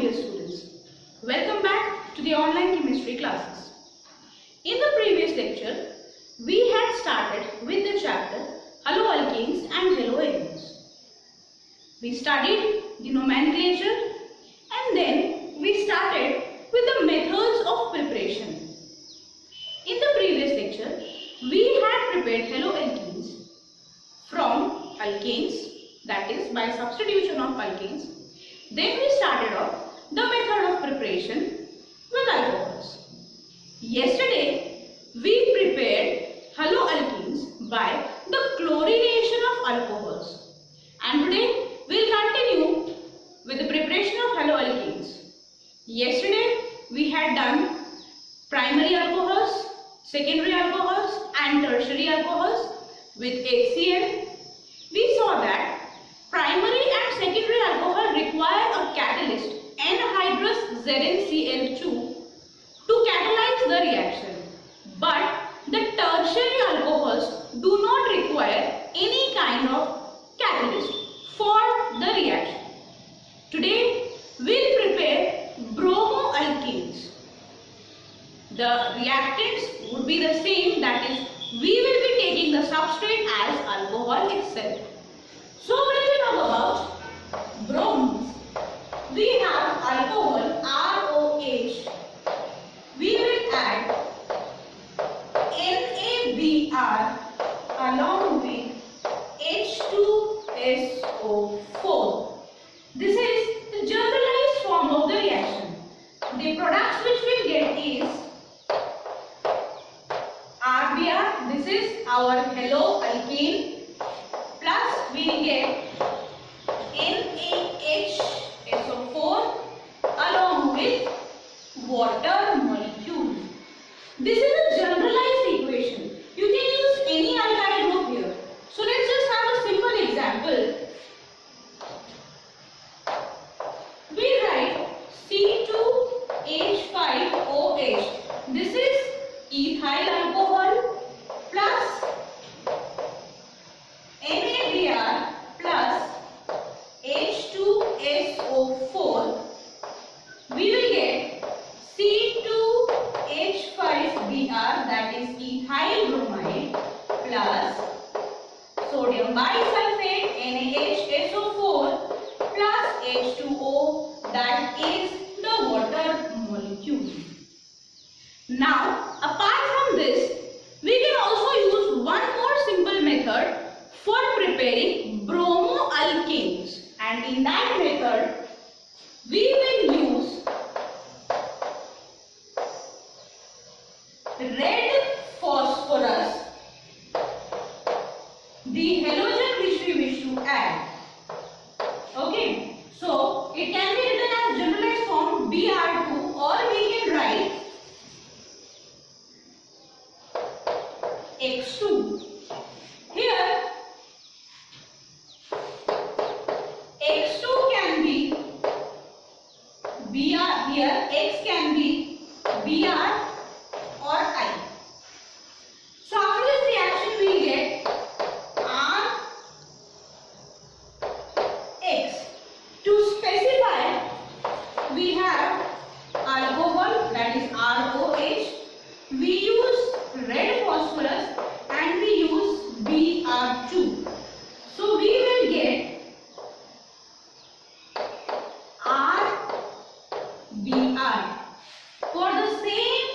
dear students. Welcome back to the online chemistry classes. In the previous lecture, we had started with the chapter Haloalkanes and Haloarenes. We studied the nomenclature and then we started with the methods of preparation. In the previous lecture, we had prepared haloalkenes from alkanes, that is by substitution of alkanes. Then we started off the method of preparation with alcohols. Yesterday, we prepared haloalkenes by the chlorination of alcohols. And today, we will continue with the preparation of haloalkenes. Yesterday, we had done primary alcohols, secondary alcohols and tertiary alcohols with HCl. We saw that primary and secondary alcohol require a catalyst anhydrous ZnCl2 to catalyze the reaction. But the tertiary alcohols do not require any kind of catalyst for the reaction. Today, we will prepare bromoalkanes. The reactants would be the same, that is, we will be taking the substrate as alcohol itself. So when we talk about bromes, we have alcohol ROH. We will add NaBr along with H2SO4. This is the generalized form of the reaction. The products which we will get is RBr, this is our haloalkane, plus we will get NaHSO4 along with water molecule. This is a generalized equation. You can use any alkyl group here. So let's just have a simple example. We write C2H5OH. This is ethyl alcohol plus NaBr plus H2SO4. We will get C2H5Br, that is ethyl bromide, plus sodium bisulfate NaHSO4 plus H2O, that is the water molecule. Now, apart from this, we can also use one more simple method for preparing bromoalkanes, and in that method, we will use red phosphorus, the halogen which we wish to add. Okay, so it can be written as generalized form Br2, or we can write X2. Here, X2 can be Br, here X can be Br or I. So after this reaction we get RX. To specify, we have alcohol, that is ROH. We use red phosphorus and we use Br2. So we will get RBr. For the same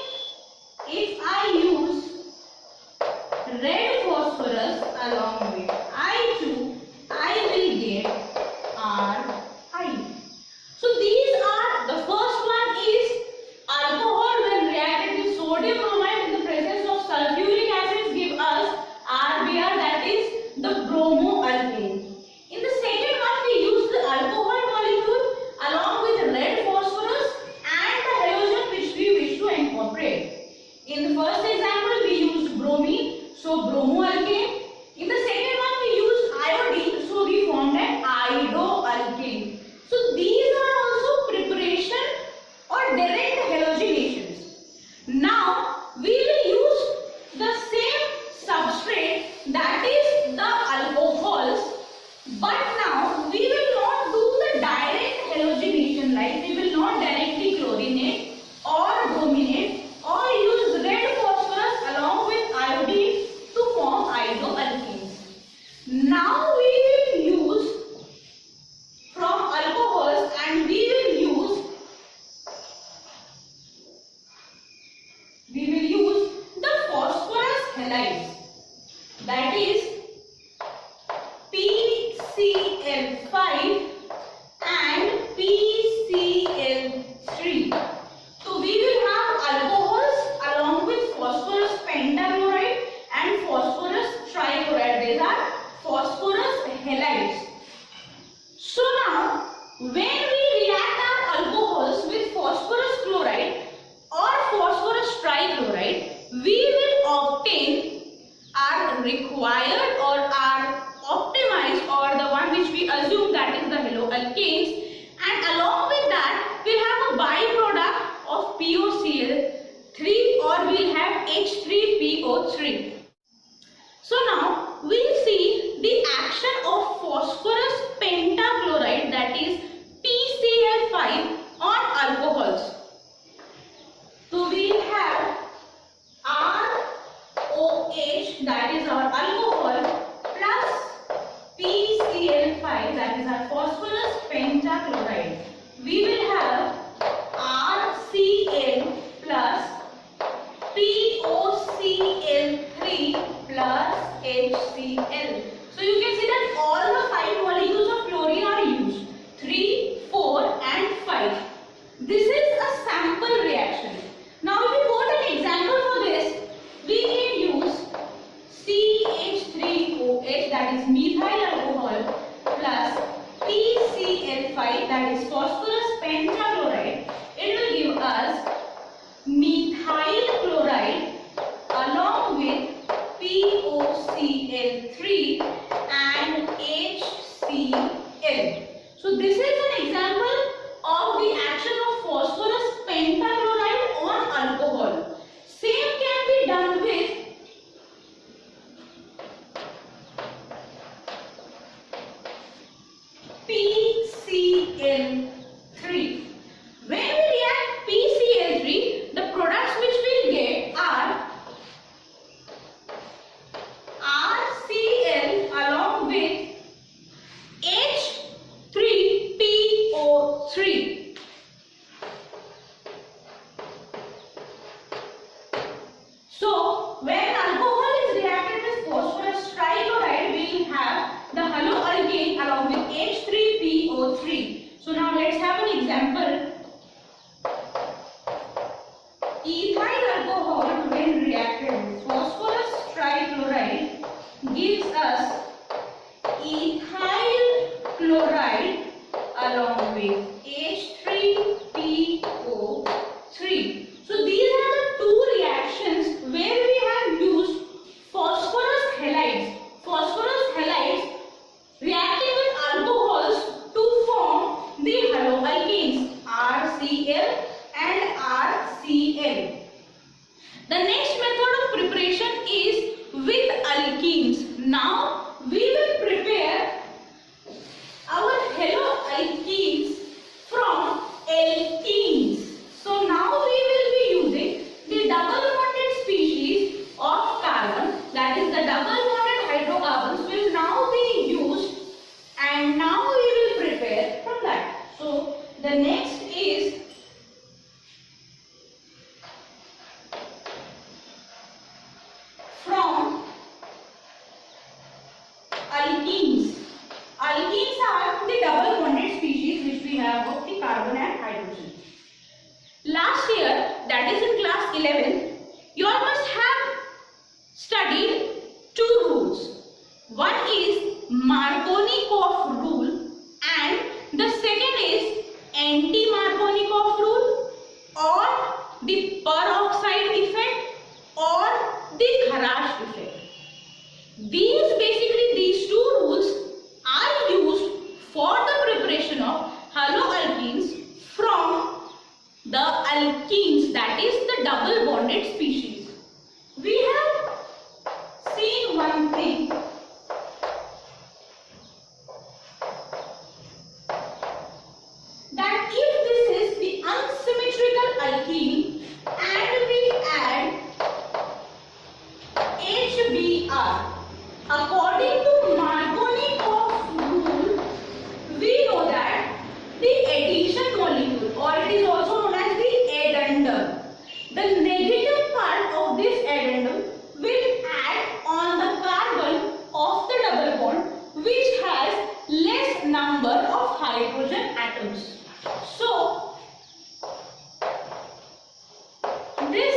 This is a sample reaction. Now if we want an example for this, we can use CH3OH, that is methyl alcohol, plus PCl5, that is phosphorus pentachloride. It will give us methyl chloride along with POCl3 and HCl. So this is an example of the action of phosphorus pentachloride on alcohol. Same can be done with PCl3. When we react PCl3, the products which we'll get are RCl along with H3PO3. So when alcohol is reacted with phosphorus trichloride, we will have the haloalkane along with H3PO3. So now let's have an example. Ethyl alcohol when reacted with phosphorus trichloride gives us ethyl chloride along with H3PO3. So these are the two reactions where we have used phosphorus halides. Phosphorus halides reacting with alcohols to form the haloalkanes RCl and RCl. The next method of preparation is with alkenes. Now we will prepare our haloalkenes from alkenes. So now we will be using the double bonded species of carbon, that is the double bonded hydrocarbons will now be used, and now we will prepare from that. So the next is from alkenes. Alkenes are the double bonded species which we have of the carbon and hydrogen. Last year, that is in class 11, you all must have studied two rules. One is Markovnikov rule and the second is anti-Markovnikov rule, or the peroxide effect, or the Kharash effect. These two rules are used for the preparation of haloalkenes from the alkenes, that is the double bonded species. We have seen one thing, that if this is the unsymmetrical alkene and we add HBr, according to Markovnikov rule, we know that the addition molecule, or it is also known as the addendum, the negative part of this addendum will add on the carbon of the double bond which has less number of hydrogen atoms. So this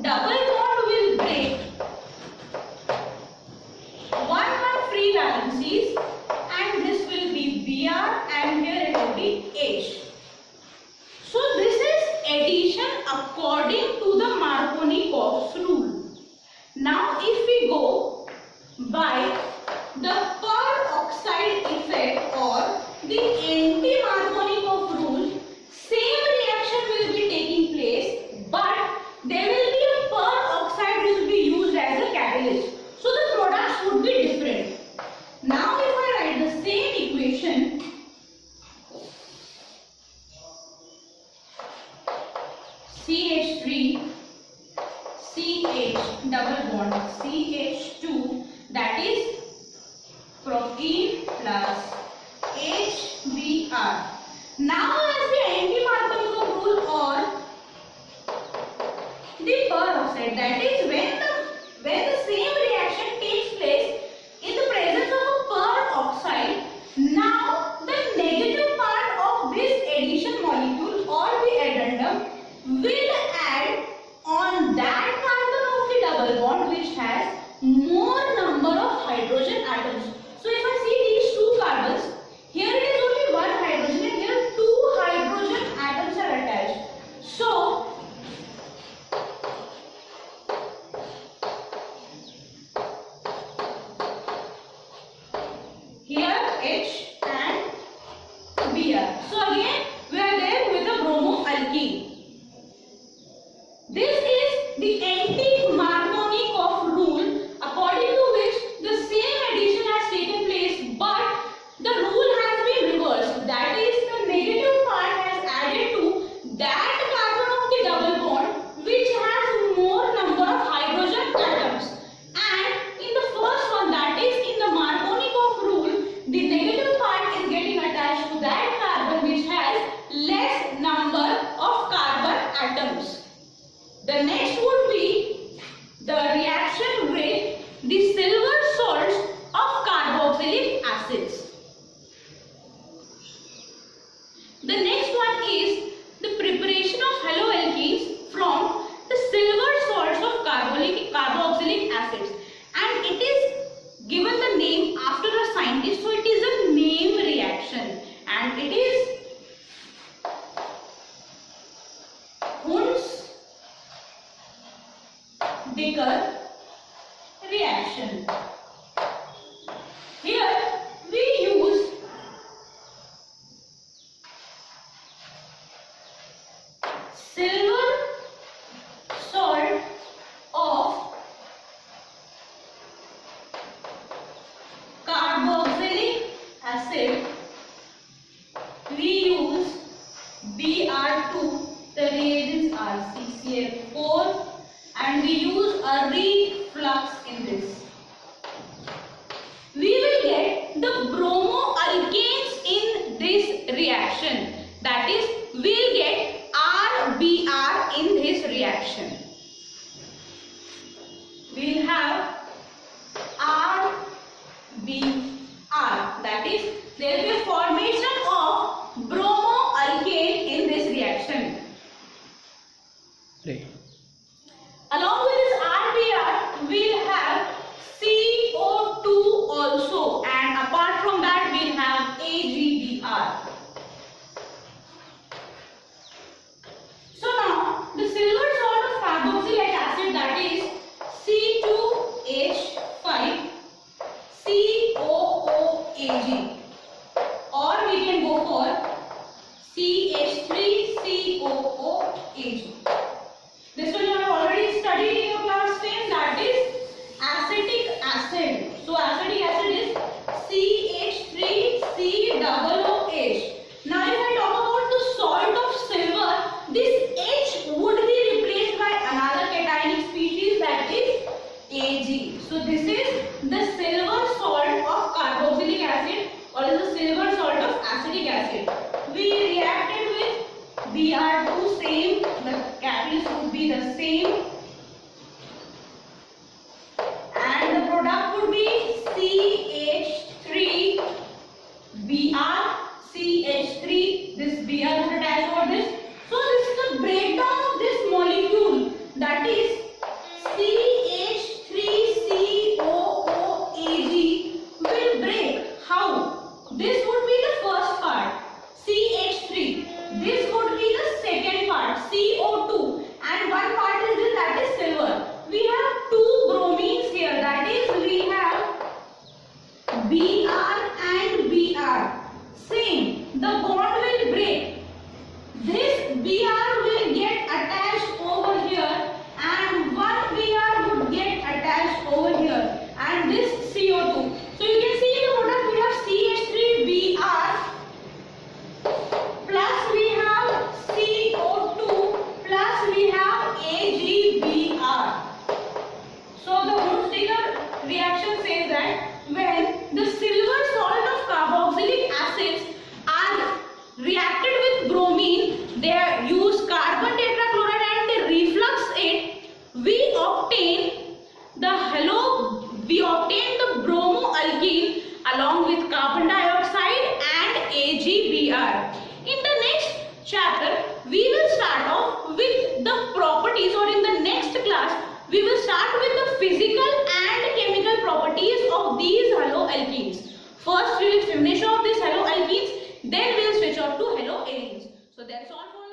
double bond will break one free valencies, and this will be Br and here it will be H. So this is addition according to the Markovnikov's rule. Now if we go by the peroxide effect or the anti-Markovnikov rule, same reaction will be taking place, but there will be a peroxide which will be used as a catalyst. So the products would be different. Now if I write the same equation, CH3, CH double bond, CH2, that is propene plus HBr. Now as the anti-Markovnikov rule or the peroxide, that is when the same reaction takes place in the presence of a peroxide, now the negative part of this addition molecule or the will add on that carbon of the double bond which has more number of hydrogen atoms. So if I see these two carbons, here it is only one hydrogen and here two hydrogen atoms are attached. So here H and Br. So again we are there with a bromoalkene. This is the anti-Markovnikov rule, according to which the same addition has taken place, but the rule has been reversed. That is, the negative part has added to that carbon of the double bond which has more number of hydrogen atoms. And in the first one, that is in the Markovnikov rule, the negative part is getting attached to that carbon which has less number of carbon atoms. The next would be the reaction with the silver salts of carboxylic acids. The next one is the preparation of haloalkenes from the silver salts of carboxylic acids, and it is given the name after a scientist, so it is a name reaction, and it is Dicker reaction. Here we use silver salt of carboxylic acid. We use Br2, the reagents are CCl4, and we use a reflux in this. We will get the bromoalkanes in this reaction. That is, we will get RBr in this reaction. We will have RBr. That is, there will be a formation of bromoalkane in this reaction. Right. Along with this RBr, we will have CO2 also, and apart from that, we will have AgBr. So now, the silver salt of carboxylic acid, that is C2H5 COOAg, or we can go for CH3COOAg. This one you have already studied in your class 10, that is acetic acid. So acetic acid is CH3COOH. Now if I talk about the salt of silver, this H would be replaced by another cationic species, that is Ag. So this is the silver salt of carboxylic acid, or is the silver salt of acetic acid. We reacted with Br2, same, the catalyst would be the same, and the product would be CH3Br, CH3, this Br would attach over this. So this is the breakdown of this molecule, that is CH3COOAg will break. How? This would be the first part, CH3. This would be the second part, CO2, and one part is this, that is silver. We have two bromines here, that is we have Br and Br. Same, the bond will break. This Br will get attached over here, and one Br would get attached over here, and this CO2. So you can see in the product we have CH3Br plus we have CO2 plus we have AgBr. So the Hunts-Dicker reaction says that when the silver salt of carboxylic acids are reacted with bromine, they use carbon tetrachloride and they reflux it, we obtain the bromoalkene along with carbon dioxide and AgBr. In the next chapter, we will start off with we will start with the physical and chemical properties of these haloalkenes. First we will finish off these haloalkenes, then we will switch off to haloarenes. So that's all for